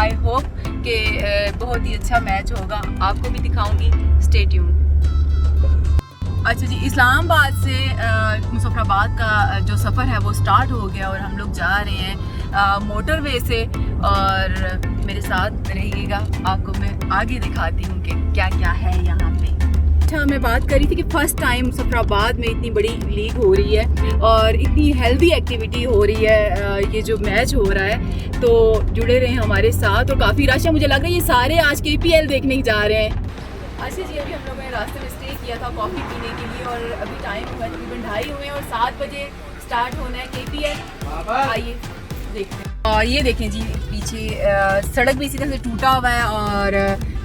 I hope कि बहुत ही अच्छा मैच होगा, आपको भी दिखाऊंगी, स्टे ट्यून। अच्छा जी, इस्लामाबाद से मुजफ्फराबाद का जो सफ़र है वो स्टार्ट हो गया और हम लोग जा रहे हैं मोटरवे से, और मेरे साथ रहिएगा, आपको मैं आगे दिखाती हूँ कि क्या क्या है यहाँ पे। अच्छा, मैं बात कर रही थी कि फ़र्स्ट टाइम मुजफ्फराबाद में इतनी बड़ी लीग हो रही है और इतनी हेल्दी एक्टिविटी हो रही है, ये जो मैच हो रहा है, तो जुड़े रहे हमारे साथ। और काफ़ी रश है, मुझे लग रहा है ये सारे आज KPL देखने ही जा रहे हैं। अच्छा जी, अभी हम लोगों ने रास्ते में स्टे किया था कॉफ़ी पीने के लिए, और अभी टाइम हुआ तकरीबन 2:30 हुए और 7 बजे स्टार्ट होना है KPL। आइए देखते हैं। और ये देखें जी, पीछे सड़क भी इसी तरह से टूटा हुआ है, और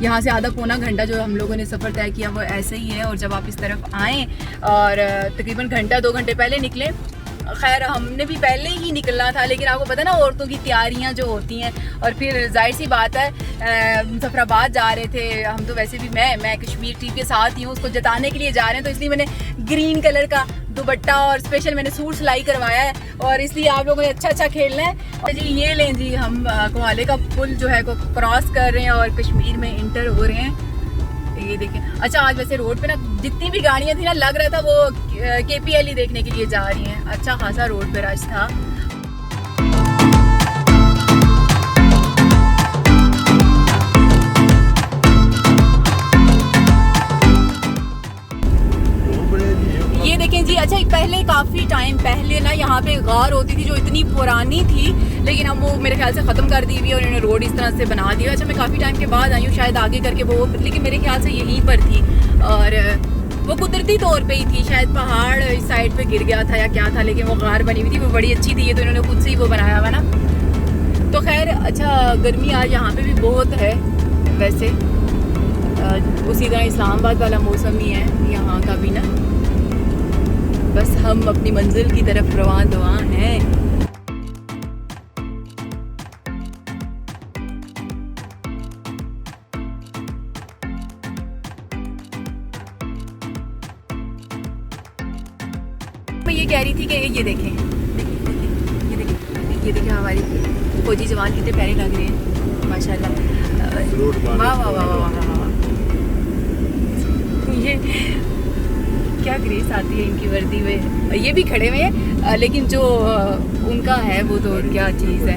यहाँ से आधा पौना घंटा जो हम लोगों ने सफ़र तय किया वो ऐसे ही है। और जब आप इस तरफ आएँ और तकरीबन घंटा 2 घंटे पहले निकले, खैर हमने भी पहले ही निकलना था, लेकिन आपको पता ना औरतों की तैयारियां जो होती हैं, और फिर जाहिर सी बात है मुजफ्फराबाद जा रहे थे हम, तो वैसे भी मैं कश्मीर टीम के साथ ही हूँ, उसको जताने के लिए जा रहे हैं, तो इसलिए मैंने ग्रीन कलर का दुपट्टा और स्पेशल मैंने सूट सिलाई करवाया है, और इसलिए आप लोगों ने अच्छा खेलना है। और जी ये लें जी, हम कोहाले का पुल जो है को क्रॉस कर रहे हैं और कश्मीर में इंटर हो रहे हैं, ये देखें। अच्छा, आज वैसे रोड पे ना जितनी भी गाड़ियाँ थी ना, लग रहा था वो KPL ही देखने के लिए जा रही हैं, अच्छा खासा रोड पे रश था। ये देखें जी, अच्छा पहले काफ़ी टाइम पहले ना यहाँ पे गार होती थी जो इतनी पुरानी थी, लेकिन अब वो मेरे ख्याल से ख़त्म कर दी हुई है और इन्होंने रोड इस तरह से बना दिया। अच्छा, मैं काफ़ी टाइम के बाद आई हूँ, शायद आगे करके वो, लेकिन मेरे ख्याल से यहीं पर थी, और वो कुदरती तौर पे ही थी, शायद पहाड़ इस साइड पे गिर गया था या क्या था, लेकिन वो गार बनी हुई थी, वो बड़ी अच्छी थी, ये तो इन्होंने खुद से ही वो बनाया हुआ ना। तो खैर, अच्छा गर्मी आज यहाँ पे भी बहुत है, वैसे उसी तरह इस्लामाबाद वाला मौसम ही है यहाँ का भी ना, बस हम अपनी मंजिल की तरफ रवान दवां हैं। मैं ये कह रही थी कि ये देखें, ये देखें हमारी फौजी जवान कितने प्यारे लग रहे हैं माशाल्लाह, वाह वाह वाह वाह वाह वाह, ये क्या ग्रेस आती है इनकी वर्दी में। ये भी खड़े हुए हैं, लेकिन जो उनका है वो तो क्या चीज़ है।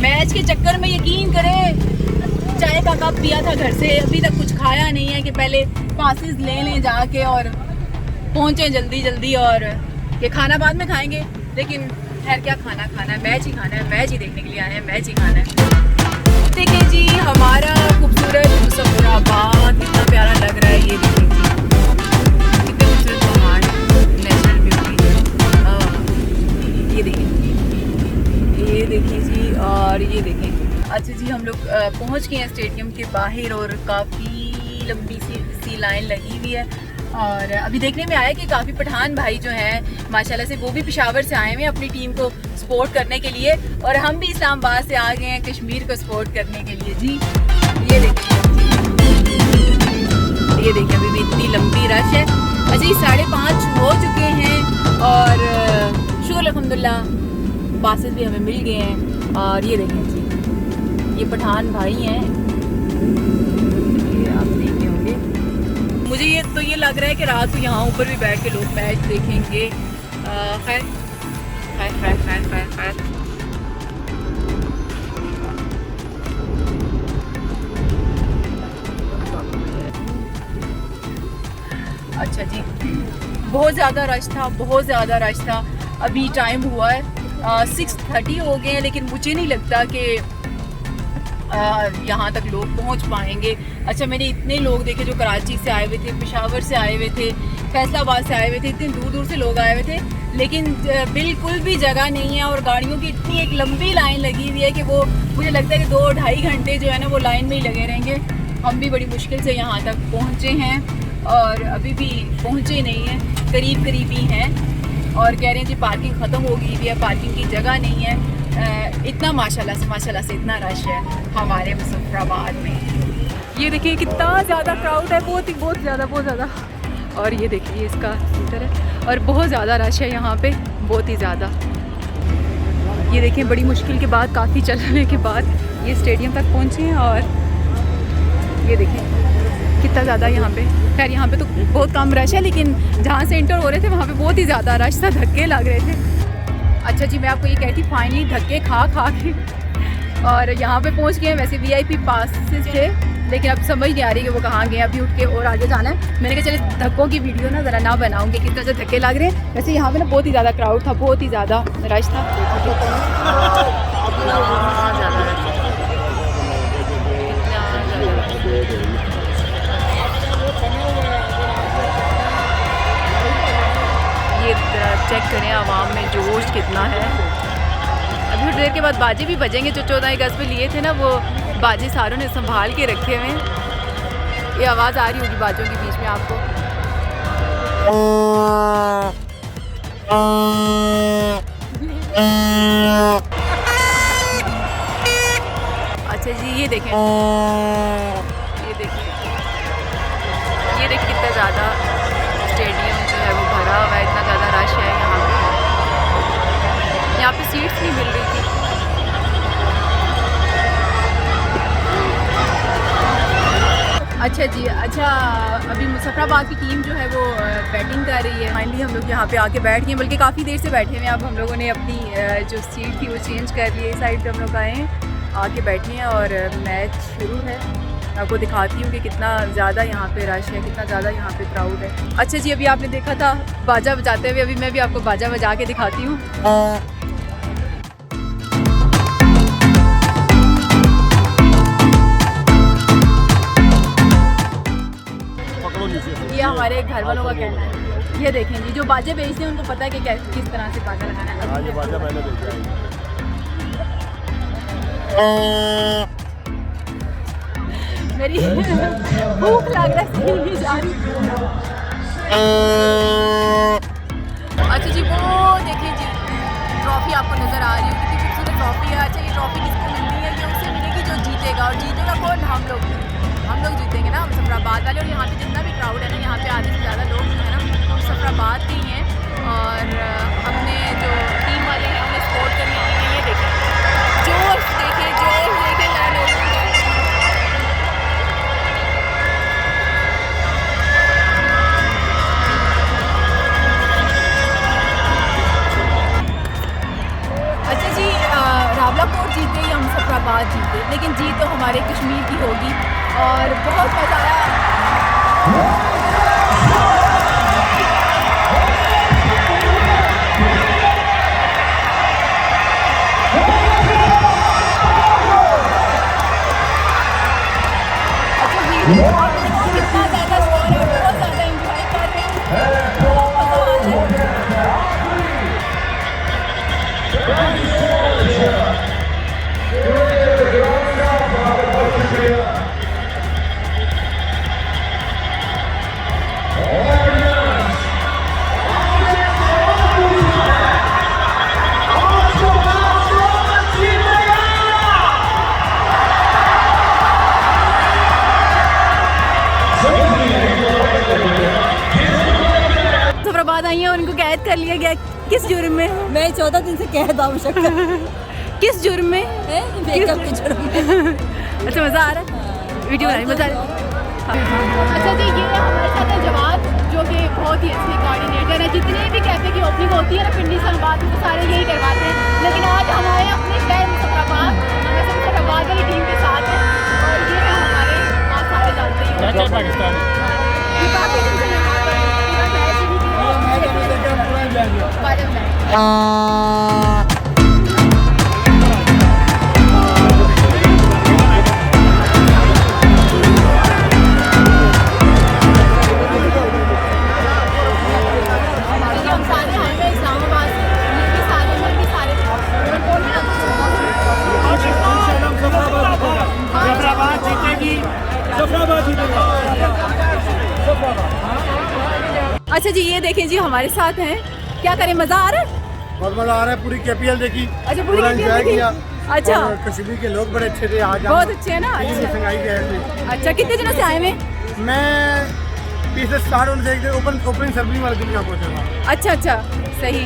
मैच के चक्कर में यकीन करें चाय का कप पिया था घर से, अभी तक कुछ खाया नहीं है कि पहले पासेस ले लें जाके और पहुँचें जल्दी जल्दी, और ये खाना बाद में खाएंगे, लेकिन खैर क्या खाना है, मैच ही खाना है, मैच ही देखने के लिए आए हैं, मैच ही खाना है। देखिए जी, हमारा खूबसूरत मुजफ्फराबाद कितना प्यारा लग रहा है, ये देखिए कितने खूबसूरत पहाड़, नेचुरल ब्यूटी, ये देखिए जी, और ये देखें। अच्छा जी, हम लोग पहुंच गए हैं स्टेडियम के बाहर, और काफ़ी लंबी सी लाइन लगी हुई है, और अभी देखने में आया कि काफ़ी पठान भाई जो हैं माशाल्लाह से वो भी पेशावर से आए हुए हैं अपनी टीम को सपोर्ट करने के लिए, और हम भी इस्लामाबाद से आ गए हैं कश्मीर को सपोर्ट करने के लिए जी। ये देखिए अभी भी इतनी लंबी रश है। अच्छा, ये 5:30 हो चुके हैं, और शुक्र अल्हम्दुलिल्लाह पासेस भी हमें मिल गए हैं। और ये देखें जी, ये पठान भाई हैं, आप देखे होंगे। मुझे ये लग रहा है कि रात को यहाँ ऊपर भी बैठ के लोग मैच देखेंगे। खैर खैर खैर खैर खैर खैर अच्छा जी, बहुत ज़्यादा रश था, अभी टाइम हुआ है 6:30 हो गए हैं, लेकिन मुझे नहीं लगता कि यहाँ तक लोग पहुँच पाएंगे। अच्छा, मैंने इतने लोग देखे जो कराची से आए हुए थे, पेशावर से आए हुए थे, फैसलाबाद से आए हुए थे, इतनी दूर दूर से लोग आए हुए थे, लेकिन बिल्कुल भी जगह नहीं है, और गाड़ियों की इतनी एक लंबी लाइन लगी हुई है कि वो मुझे लगता है कि 2-2.5 घंटे जो है ना वो लाइन में ही लगे रहेंगे। हम भी बड़ी मुश्किल से यहाँ तक पहुँचे हैं, और अभी भी पहुँचे नहीं हैं, करीब ही हैं, और कह रहे हैं जी पार्किंग ख़त्म हो गई है, पार्किंग की जगह नहीं है। इतना माशाल्लाह से इतना रश है हमारे मुजफ्फराबाद में। ये देखिए कितना ज़्यादा क्राउड है, बहुत ज़्यादा। और ये देखिए इसका सेंटर है और बहुत ज़्यादा रश है यहाँ पे, बहुत ही ज़्यादा। ये देखिए बड़ी मुश्किल के बाद, काफ़ी चलने के बाद ये स्टेडियम तक पहुँचे हैं। और ये देखिए कितना ज़्यादा यहाँ पे, खैर यहाँ पे तो बहुत कम रश है, लेकिन जहाँ से एंटर हो रहे थे वहाँ पे बहुत ही ज़्यादा रश था, धक्के लग रहे थे। अच्छा जी, मैं आपको ये कहती फाइनली धक्के खा के और यहाँ पे पहुँच गए हैं। वैसे VIP पासेस थे, लेकिन अब समझ नहीं आ रही कि वो कहाँ गए। अभी उठ के और आगे जाना है। मैंने कहा चले धक्कों की वीडियो ना ज़रा ना बनाऊँगी, कितना ज़्यादा धक्के लग रहे हैं। वैसे यहाँ पे ना बहुत ही ज़्यादा क्राउड था, बहुत ही ज़्यादा रश था। ये चेक करें आवाम में जोश कितना है। अभी थोड़ी देर के बाद बाजे भी बजेंगे। जो 14 अगस्त पे लिए थे ना, वो बाजे सारों ने संभाल के रखे हुए हैं। ये आवाज़ आ रही होगी बाजों के बीच में आपको। अच्छा जी, ये देखें कितना ज़्यादा स्टेडियम जो है वो भरा हुआ है, इतना ज़्यादा रश है यहाँ पे सीट्स नहीं मिल रही थी। अच्छा जी, अच्छा अभी मुजफ्फराबाद की टीम जो है वो बैटिंग कर रही है। फाइनली हम लोग यहाँ पे आके बैठ गए, बल्कि काफ़ी देर से बैठे हुए हैं। अब हम लोगों ने अपनी जो सीट थी वो चेंज कर ली है। इस साइड पे हम लोग आए हैं, आके बैठे हैं और मैच शुरू है। आपको दिखाती हूँ कि कितना ज़्यादा यहाँ पे रश है, कितना ज़्यादा यहाँ पे क्राउड है। अच्छा जी, अभी आपने देखा था बाजा बजाते हुए, अभी मैं भी आपको बाजा बजा के दिखाती हूँ। ये हमारे घर वालों का कहना है। ये देखें जी, जो बाजे बेचते हैं उनको पता है कि किस तरह से बाजा लगाना है। हाँ, ये बाजा मैंने देखा है। मेरी भूख लग रहा है। अच्छा जी, वो देखिए जी ट्रॉफी आपको नज़र आ रही है, कितनी खूबसूरत ट्रॉफी है। अच्छा, ये ट्रॉफी किसको मिलनी है? ये उसे मिलेगी जो जीतेगा। और जीतेगा कौन? हम लोग जीतेंगे ना, मुजफ्फराबाद वाले। और यहाँ पे जितना भी क्राउड है ना, यहाँ पे आधे से ज़्यादा लोग जो है ना मुजफ्फराबाद के ही हैं और अपने जो टीम वाले हैं उन्हें सपोर्ट करने के लिए। ये देखें जोश देखें मेरा लोग। अच्छा जी, रावलाकोट जीते या मुजफ्फराबाद जीते, लेकिन जीत तो हमारे कश्मीर की होगी और बहुत मज़ा आया। अच्छा जी, कितना ज़्यादा स्कोर है, बहुत ज़्यादा एंजॉय कर रहे हैं, बहुत मज़ा आ रहा है। मुजफ्फराबाद आई हैं और इनको कैद कर लिया गया। किस जुर्म में? मैं 14 दिन से कैद हूँ शक्कर। किस जुर्म में? मेकअप के जुर्म में। अच्छा, मज़ा आ रहा है वीडियो बनाने, मज़ा आ रहा है। अच्छा जी, ये हमारे साथ है जवाद, जो कि बहुत ही अच्छे कोऑर्डिनेटर है। जितने भी कैफ़े की ओपनिंग होती है ना पिंडी इस्लामाबाद में, तो सारे यही करवाते हैं। लेकिन आज हम आए अपने शहर मुजफ्फराबाद, हम मुजफ्फराबाद वाली टीम के साथ हैं और ये है हमारे आज सारे जानते हैं पाकिस्तान ये काफ़ी दिन से यहाँ पर पूरा मैच ही अच्छा जी, ये देखें जी हमारे साथ हैं। क्या करें, मज़ा आ रहा है? बहुत मजा आ रहा है। पूरी KPL देखी, अच्छा, पूरी पूरा KPL एंजॉय देखी। किया। अच्छा। और कश्मीर के लोग बड़े अच्छे थे। आज बहुत अच्छे हैं ना। अच्छा संगाई गए थे। अच्छा, कितने दिनों से आए हुए? मैं पिछले स्टार्ट होने से एक दिन ओपनिंग सेरेमनी वाले दिन यहाँ पहुँचा था। अच्छा अच्छा, सही।